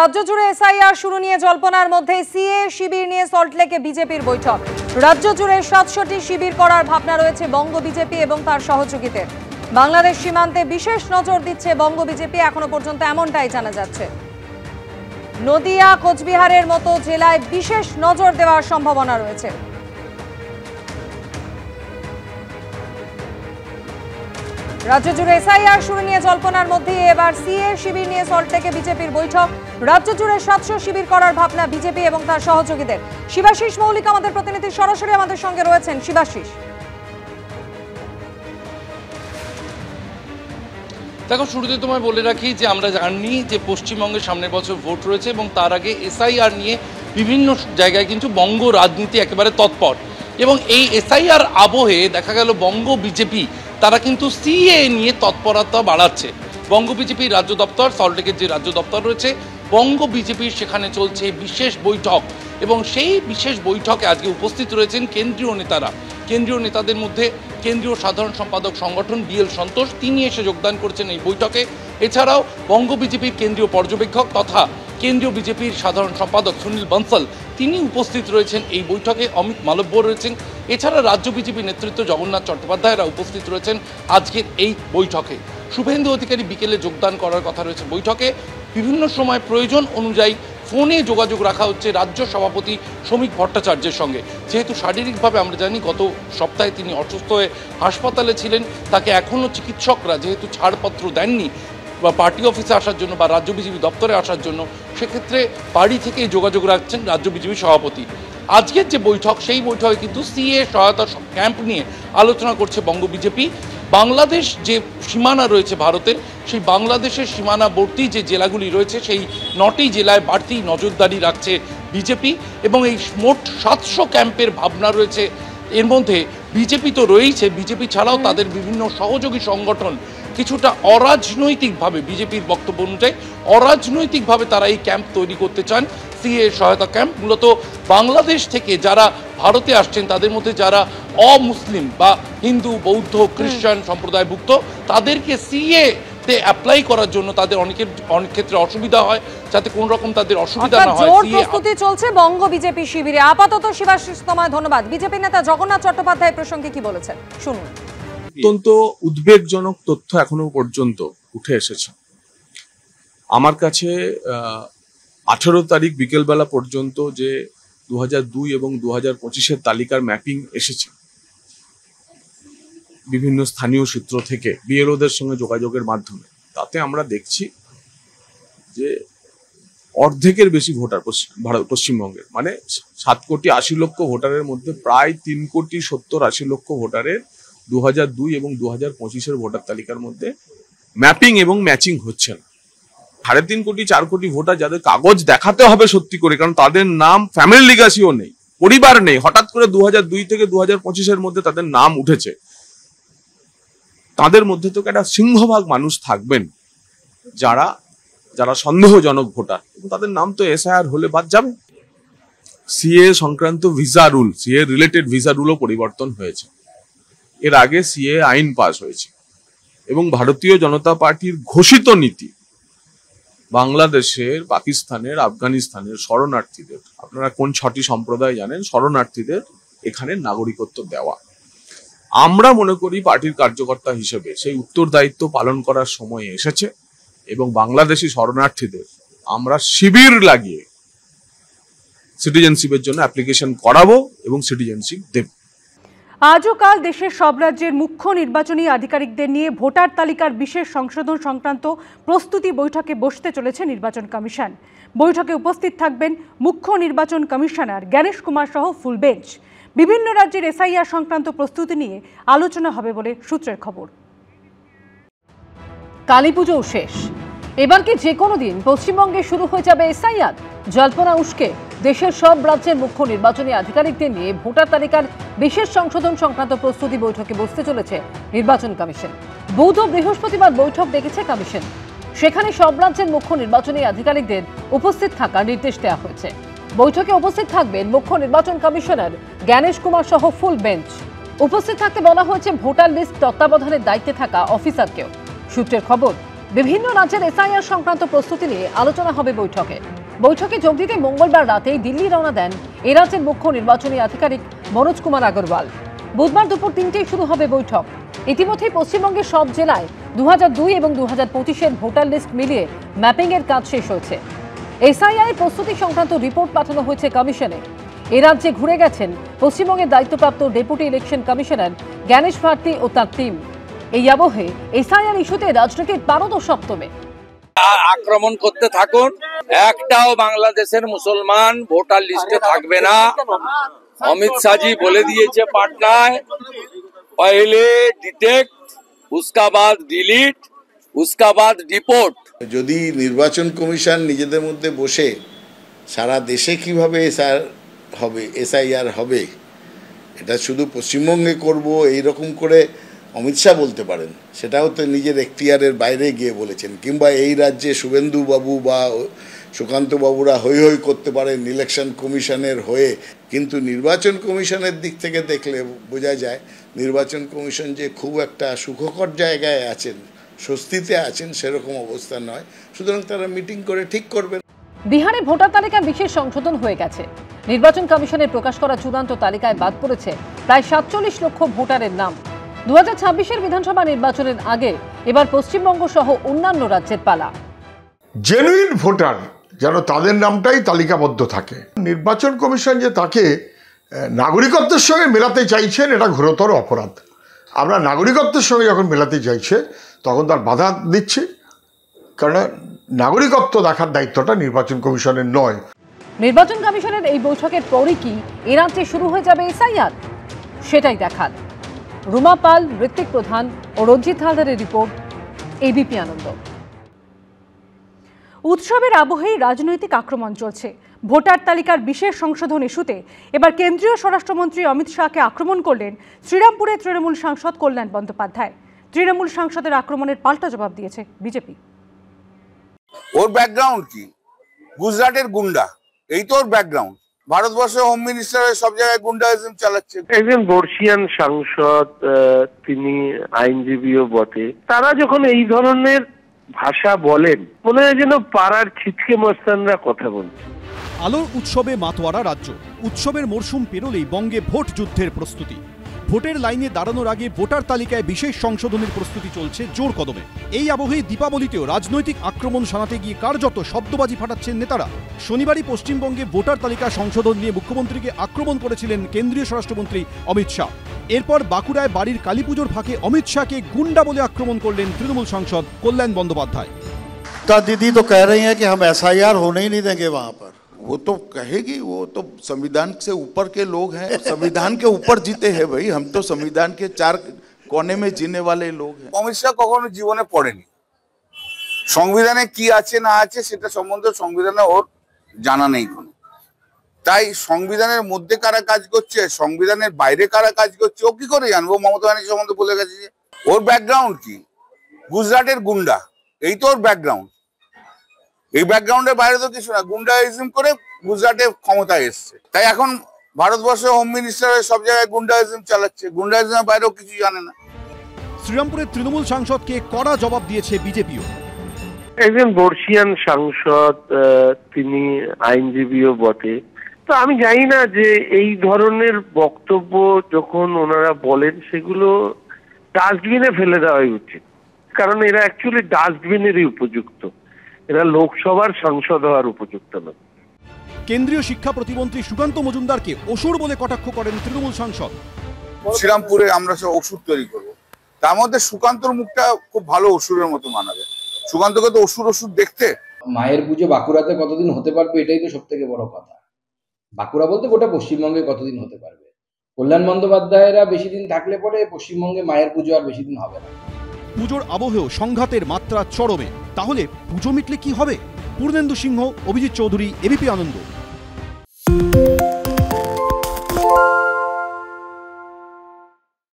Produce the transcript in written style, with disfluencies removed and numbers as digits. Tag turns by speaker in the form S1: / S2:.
S1: রাজ্য জুড়ে এসআইআর শুরু নিয়ে জল্পনার মধ্যে সিএ শিবির নিয়ে সল্টলেকে বিজেপির বৈঠক। রাজ্য জুড়ে ৭০০টি শিবির করার ভাবনা রয়েছে বঙ্গ বিজেপি এবং তার সহযোগীদের। বাংলাদেশ সীমান্তে বিশেষ নজর দিচ্ছে বঙ্গ বিজেপি, এখনো পর্যন্ত এমনটাই জানা যাচ্ছে। নদিয়া, কোচবিহারের মতো জেলায় বিশেষ নজর দেওয়ার সম্ভাবনা রয়েছে। রাজ্য জুড়ে এসআইআর শুরু নিয়ে জল্পনার মধ্যে এবার সিএ শিবির নিয়ে সল্টলেকে বিজেপির বৈঠক। রাজ্য জুড়ে ৭০০ শিবির করার ভাবনা বিজেপি এবং তার সহযোগীদের। শিবাশিস মৌলিক আমাদের প্রতিনিধি সরাসরি আমাদের সঙ্গে রয়েছেন। শিবাশিস,
S2: দেখো, শুরুতে তোমায় বলে রাখি যে আমরা জানি যে পশ্চিমবঙ্গে সামনের বছর ভোট রয়েছে এবং তার আগে এসআইআর নিয়ে বিভিন্ন জায়গায় কিন্তু বঙ্গ রাজনীতি একেবারে তৎপর। এবং এই এসআইআর আবহে দেখা গেল বঙ্গ বিজেপি তারা কিন্তু সিএ নিয়ে তৎপরতা বাড়াচ্ছে। বঙ্গ বিজেপির রাজ্য দপ্তর, সল্টলেকের যে রাজ্য দপ্তর রয়েছে বঙ্গ বিজেপির, সেখানে চলছে বিশেষ বৈঠক এবং সেই বিশেষ বৈঠকে আজকে উপস্থিত রয়েছেন কেন্দ্রীয় নেতারা। কেন্দ্রীয় নেতাদের মধ্যে কেন্দ্রীয় সাধারণ সম্পাদক সংগঠন বিএল সন্তোষ, তিনি এসে যোগদান করছেন এই বৈঠকে। এছাড়াও বঙ্গ বিজেপির কেন্দ্রীয় পর্যবেক্ষক তথা কেন্দ্রীয় বিজেপির সাধারণ সম্পাদক সুনীল বনসল, তিনি উপস্থিত রয়েছেন এই বৈঠকে। অমিত মালব্য রয়েছেন। এছাড়া রাজ্য বিজেপি নেতৃত্ব জগন্নাথ চট্টোপাধ্যায়রা উপস্থিত রয়েছেন আজকের এই বৈঠকে। শুভেন্দু অধিকারী বিকেলে যোগদান করার কথা রয়েছে বৈঠকে। বিভিন্ন সময় প্রয়োজন অনুযায়ী ফোনে যোগাযোগ রাখা হচ্ছে রাজ্য সভাপতি শ্রমিক ভট্টাচার্যের সঙ্গে। যেহেতু শারীরিকভাবে আমরা জানি গত সপ্তাহে তিনি অসুস্থ হয়ে হাসপাতালে ছিলেন, তাকে এখনও চিকিৎসকরা যেহেতু ছাড়পত্র দেননি বা পার্টি অফিসে আসার জন্য বা রাজ্য বিজেপি দপ্তরে আসার জন্য, সেক্ষেত্রে বাড়ি থেকে যোগাযোগ রাখছেন রাজ্য বিজেপি সভাপতি। আজকের যে বৈঠক, সেই বৈঠকে কিন্তু সিএ সহায়তা ক্যাম্প নিয়ে আলোচনা করছে বঙ্গ বিজেপি। বাংলাদেশ যে সীমানা রয়েছে ভারতের, সেই বাংলাদেশের সীমানাবর্তী যে জেলাগুলি রয়েছে সেই ৯টি জেলায় বাড়তি নজরদারি রাখছে বিজেপি এবং এই মোট ৭০০ ক্যাম্পের ভাবনা রয়েছে। এর মধ্যে বিজেপি তো রয়েছে, বিজেপি ছাড়াও তাদের বিভিন্ন সহযোগী সংগঠন কিছুটা অরাজনৈতিকভাবে, বিজেপির বক্তব্য অনুযায়ী অরাজনৈতিকভাবে তারা এই ক্যাম্প তৈরি করতে চান। সিএ সহায়তা ক্যাম্প মূলত বাংলাদেশ থেকে যারা ভারতে আসছেন তাদের মধ্যে যারা অমুসলিম বা হিন্দু, বৌদ্ধ, খ্রিস্টান সম্প্রদায়ভুক্ত, তাদেরকে সিএ তে অ্যাপ্লাই করার জন্য তাদের অনেক ক্ষেত্রে অসুবিধা হয়, যাতে কোন রকম তাদের অসুবিধা না হয়।
S1: প্রস্তুতি চলছে বঙ্গ বিজেপি শিবিরে। আপাতত শিবাশিস, তোমায় ধন্যবাদ। বিজেপি নেতা জগন্নাথ চট্টোপাধ্যায় প্রসঙ্গে কি বলেছেন শুনুন।
S3: অত্যন্ত উদ্বেগজনক তথ্য এখনো পর্যন্ত উঠে এসেছে আমার কাছে। 18 তারিখ বিকেলবেলা পর্যন্ত যে 2002 এবং 2025-এর তালিকার ম্যাপিং এসেছে বিভিন্ন স্থানীয় সূত্র থেকে বিএলওদের সঙ্গে যোগাযোগের মাধ্যমে, তাতে আমরা দেখছি যে অর্ধেকের বেশি ভোটার পশ্চিমবঙ্গের, মানে 7,80,00,000 ভোটারের মধ্যে প্রায় 3,70,80,00,000 ভোটারের 2002 এবং 2025-এর ভোটার তালিকার মধ্যে ম্যাপিং এবং ম্যাচিং হচ্ছে না। 3.5 কোটি 4 কোটি ভোটার যাদের কাগজ দেখাতে হবে সত্যি করে, কারণ তাদের নাম, ফ্যামিলি লিগাসিও নেই, পরিবার নেই, হঠাৎ করে 2002 থেকে 2025-এর মধ্যে তাদের নাম উঠেছে, তাদের মধ্যে তো একটা সিংহভাগ মানুষ থাকবেন যারা যারা সন্দেহজনক ভোটার, এবং তাদের নাম তো এসআইআর হলে বাদ যাবে। সিএ সংক্রান্ত visa rule, CA related visa রুলও পরিবর্তন হয়েছে। এর আগে সিএ আইন পাস হয়েছে এবং ভারতীয় জনতা পার্টির ঘোষিত নীতি বাংলাদেশের, পাকিস্তানের, আফগানিস্তানের শরণার্থীদের, আপনারা কোন 6টি সম্প্রদায় জানেন, শরণার্থীদের এখানে নাগরিকত্ব দেওয়া। আমরা মনে করি পার্টির কার্যকর্তা হিসেবে সেই উত্তরদায়িত্ব পালন করার সময় এসেছে এবং বাংলাদেশি শরণার্থীদের আমরা শিবির লাগিয়ে সিটিজেনশিপের জন্য অ্যাপ্লিকেশন করাবো এবং সিটিজেনশিপ দেব।
S1: আজও কাল দেশের সব রাজ্যের মুখ্য নির্বাচনী আধিকারিকদের নিয়ে ভোটার তালিকার বিশেষ সংশোধন সংক্রান্ত প্রস্তুতি বৈঠকে বসতে চলেছে নির্বাচন কমিশন। বৈঠকে উপস্থিত থাকবেন মুখ্য নির্বাচন কমিশনার জ্ঞানেশ কুমার সহ ফুল বেঞ্চ। বিভিন্ন রাজ্যের এসআইআর সংক্রান্ত প্রস্তুতি নিয়ে আলোচনা হবে বলে সূত্রের খবর।
S4: কালীপুজোও শেষ, এবার কি যে কোনো দিন পশ্চিমবঙ্গে শুরু হয়ে যাবে এসআইআর? জল্পনা উস্কে দেশের সব রাজ্যের মুখ্য নির্বাচনী আধিকারিকদের নিয়ে ভোটার তালিকার বিশেষ সংশোধন সংক্রান্ত প্রস্তুতি বৈঠকে বসতে চলেছে নির্বাচন কমিশন। বুধ ও বৃহস্পতিবার বৈঠক ডেকেছে কমিশন। সেখানে সব রাজ্যের মুখ্য নির্বাচনী আধিকারিকদের উপস্থিত থাকার নির্দেশ দেওয়া হয়েছে। বৈঠকে উপস্থিত থাকবেন মুখ্য নির্বাচন কমিশনার জ্ঞানেশ কুমার সহ ফুল বেঞ্চ। উপস্থিত থাকতে বলা হয়েছে ভোটার লিস্ট তত্ত্বাবধানের দায়িত্বে থাকা অফিসারকেও। সূত্রের খবর, বিভিন্ন রাজ্যের এসআইআর সংক্রান্ত প্রস্তুতি নিয়ে আলোচনা হবে বৈঠকে। বৈঠকে যোগ দিতে মঙ্গলবার রাতেই দিল্লি রওনা দেন এ রাজ্যের মুখ্য নির্বাচনী আধিকারিক মনোজ কুমার আগরওয়াল। বুধবার দুপুর 3টেয় শুরু হবে বৈঠক। ইতিমধ্যেই পশ্চিমবঙ্গের সব জেলায় 2002 এবং 2025-এর ভোটার লিস্ট মিলিয়ে ম্যাপিংয়ের কাজ শেষ হয়েছে। এসআইআর প্রস্তুতি সংক্রান্ত রিপোর্ট পাঠানো হয়েছে কমিশনে। এ রাজ্যে ঘুরে গেছেন পশ্চিমবঙ্গের দায়িত্বপ্রাপ্ত deputy election commissioner Gyanesh Bharati ও তার টিম। এই আবহে এসআইআর ইস্যুতে রাজনীতির পারদ সপ্তমে।
S5: আক্রমণ করতে থাকুন, একটাও বাংলাদেশের মুসলমান ভোটার লিস্টে থাকবে না। অমিত শাহজি বলে দিয়েছে পাটনায়, পহলে ডিটেক্ট, উসকা বাদ ডিলিট, উসকা বাদ ডিপোর্ট।
S6: যদি নির্বাচন কমিশন নিজেদের মধ্যে বসে সারা দেশে কিভাবে এসআইআর হবে, এটা শুধু পশ্চিমবঙ্গে করব এইরকম করে অমিত শাহ বলতে পারেন, সেটাও তো নিজের এখতিয়ারের বাইরে গিয়ে বলেছেন। কিংবা এই রাজ্যে শুভেন্দু বাবু বা সুকান্ত বাবুরা হৈ হৈ করতে পারেন ইলেকশন কমিশনের হয়ে, কিন্তু নির্বাচন কমিশনের দিক থেকে দেখলে বোঝা যায় নির্বাচন কমিশন যে খুব একটা সুখকর জায়গায় আছেন, স্বস্তিতে আছেন, সেরকম অবস্থা নয়। সুতরাং তারা মিটিং করে ঠিক করবেন।
S4: বিহারে ভোটার তালিকা বিশেষ সংশোধন হয়ে গেছে। নির্বাচন কমিশনের প্রকাশ করা চূড়ান্ত তালিকায় বাদ পড়েছে প্রায় 47 লক্ষ ভোটারের নাম। 2026-এর বিধানসভা নির্বাচনের আগে এবার পশ্চিমবঙ্গ সহ অন্যান্য রাজ্যের পালা।
S7: জেনুইন ভোটার যেন তাদের নামটাই তালিকাবদ্ধ থাকে। নির্বাচন কমিশন যে তাকে নাগরিকত্বের সঙ্গে মেলাতে চাইছেন, এটা ঘোরতর অপরাধ। আমরা নাগরিকত্বের সঙ্গে যখন মেলাতে চাইছে তখন তার বাধা দিচ্ছি, কারণ নাগরিকত্ব দেখার দায়িত্বটা নির্বাচন কমিশনের নয়।
S4: নির্বাচন কমিশনের এই বৈঠকের পরই কি এ রাজ্যে শুরু হয়ে যাবে এসআইআর, সেটাই দেখার। রুমা পাল, ঋত্বিক প্রধান ও রঞ্জিত হালদারের রিপোর্ট, এবিপি আনন্দ।
S8: উৎসবের আবহেই রাজনৈতিক আক্রমণ চলছে। ভোটার তালিকার বিশেষ সংশোধন ইস্যুতে এবার কেন্দ্রীয় স্বরাষ্ট্রমন্ত্রী অমিত শাহকে আক্রমণ করলেন শ্রীরামপুরের তৃণমূল সাংসদ কল্যাণ বন্দ্যোপাধ্যায়। তৃণমূল সাংসদের আক্রমণের পাল্টা জবাব দিয়েছে বিজেপি।
S9: ওর ব্যাকগ্রাউন্ড কি? গুজরাটের গুন্ডা, এই তো ওর ব্যাকগ্রাউন্ড। ভারতবর্ষের হোম মিনিস্টার সব জায়গায় গুন্ডাইজম চালাচ্ছে।
S10: একজন বর্ষিয়ান সাংসদ, তিনি আইনজীবীও বটে। তারা যখন এই ধরনের ভাষা বলেন, মনে হয় যেন পাড়ার ছিচকে মস্তানরা কথা বলছে।
S11: আলোর উৎসবে মাতোয়ারা রাজ্য। উৎসবের মরশুম পেরোলেই বঙ্গে ভোট যুদ্ধের প্রস্তুতি। ভোটের লাইনে দাঁড়ানোর আগে ভোটার তালিকায় বিশেষ সংশোধনের প্রস্তুতি চলছে জোর কদমে। এই আবহে দীপাবলিতেও রাজনৈতিক আক্রমণ শানাতে গিয়ে কার্যত শব্দবাজি ফাটাচ্ছেন নেতারা। শনিবারই পশ্চিমবঙ্গে ভোটার তালিকা সংশোধন নিয়ে মুখ্যমন্ত্রীকে আক্রমণ করেছিলেন কেন্দ্রীয় স্বরাষ্ট্রমন্ত্রী অমিত শাহ। এরপর বাঁকুড়ায় বাড়ির কালীপুজোর ফাঁকে অমিত শাহকে গুন্ডা বলে আক্রমণ করলেন তৃণমূল সাংসদ কল্যাণ বন্দ্যোপাধ্যায়।
S12: दीदी तो कह रही हैं कि हम एसआईआर होने ही नहीं देंगे वहां पर। वो तो कहेगी, वो तो संविधान से ऊपर के लोग हैं, संविधान के ऊपर जीते हैं भाई। हम तो संविधान के 4 कोने में जीने वाले लोग हैं।
S9: অমিত শাহ কখনো জীবনে পড়েনি, সংবিধানে কি আছে না আছে সেটা সম্বন্ধে সংবিধানে ওর জানা নেই কোনো। তাই সংবিধানের মধ্যে কারা কাজ করছে, সংবিধানের বাইরে কারা কাজ করছে, ও কি করে জানবো? মমতা ব্যানার্জি সম্বন্ধে বলে গেছে যে ওর ব্যাকগ্রাউন্ড কি? গুজরাটের গুন্ডা, এই তো ওর ব্যাকগ্রাউন্ড। এই ব্যাকগ্রাউন্ডের বাইরে তো কিছু না, গুন্ডাইজম করে গুজরাটে ক্ষমতায় এসছে। তাই এখন ভারতবর্ষের হোম মিনিস্টার সব জায়গায় গুন্ডাইজম চালাচ্ছে, গুন্ডাইজমের বাইরেও কিছু জানে না।
S11: শ্রীরামপুরের তৃণমূল সাংসদকে কড়া জবাব দিয়েছে বিজেপিও।
S10: একজন বর্ষিয়ান সাংসদ, তিনি আইনজীবীও বটে। তো আমি জানি না যে এই ধরনের বক্তব্য যখন ওনারা বলেন সেগুলো ডাস্টবিনে ফেলে দেওয়াই উচিত, কারণ এরা অ্যাকচুয়ালি ডাস্টবিনেরই উপযুক্ত, এরা লোকসভার সাংসদ হওয়ার উপযুক্ত নয়।
S11: কেন্দ্রীয় শিক্ষা প্রতিমন্ত্রী সুকান্ত মজুমদারকে অসুর বলে কটাক্ষ করেন তৃণমূল সাংসদ।
S9: শ্রীরামপুরে আমরা সব ওষুধ তৈরি করবো, তার মধ্যে সুকান্তর মুখটা খুব ভালো অসুরের মতো মানাবে। সুকান্তকে তো অসুর দেখতে।
S13: মায়ের পুজো বাঁকুড়াতে কতদিন হতে পারবে, এটাই তো সব থেকে বড় কথা। বাঁকুড়া বলতে গোটা পশ্চিমবঙ্গে কতদিন হতে পারবে। কল্যাণ বন্দ্যোপাধ্যায়রা বেশি দিন থাকলে পরে পশ্চিমবঙ্গে মায়ের পুজো আর বেশি দিন হবে না।
S11: পুজোর আবহেও সংঘাতের মাত্রা চরমে। তাহলে পুজো মিটলে কি হবে? পূর্ণেন্দু সিংহ, অভিজিৎ চৌধুরী, এবিপি আনন্দ।